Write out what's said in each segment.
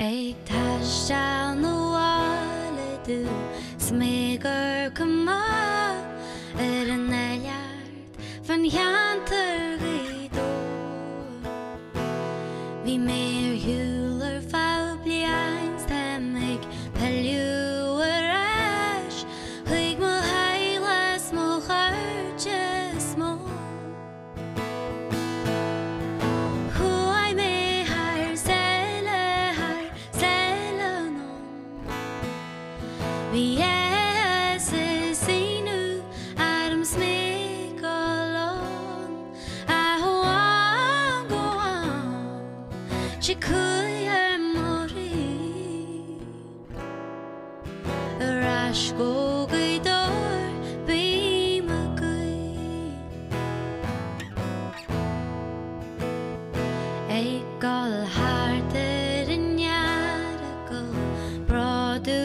Ag tá seall nó bhála dú smigur cumá ar an éileart fan cheantar gaidó. Bhí mé ar shiúl ar fáil bliain stem ag peiliú ar ais chuig mo chaighlas mo chuirte smó. Bhí assassínú Adam Smith golón a thuán go bhán si chuaigh ar morí ar ais go gaidóir bí mo gaoi ag gáil thart ar an neara go bradú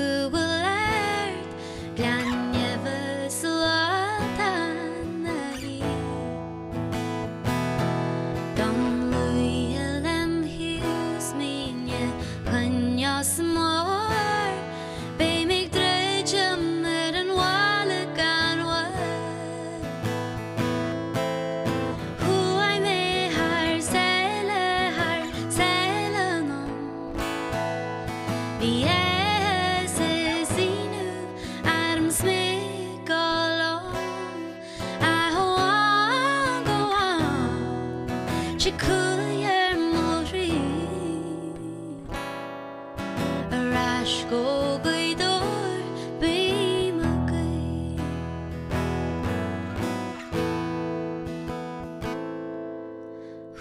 smór bé mig dreidim ar an bhála gan bhfuil. Chuaigh mé thar saoile Bhí assassínú Adam Smith golón a thuán go bhán si chuaigh ar morí ar ais go gaidóir bí mo gaoi.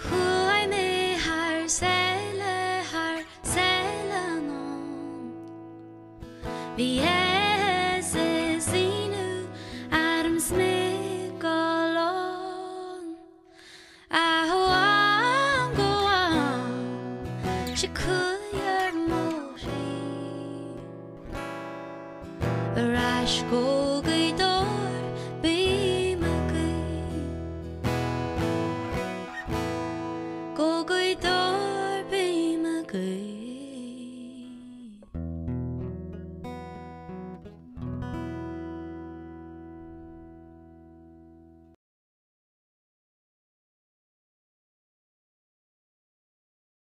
Chuaigh mé thar saoile Bhí assassínú Adam Smith golón a thuán go bhán si chuaigh ar morí ar ais go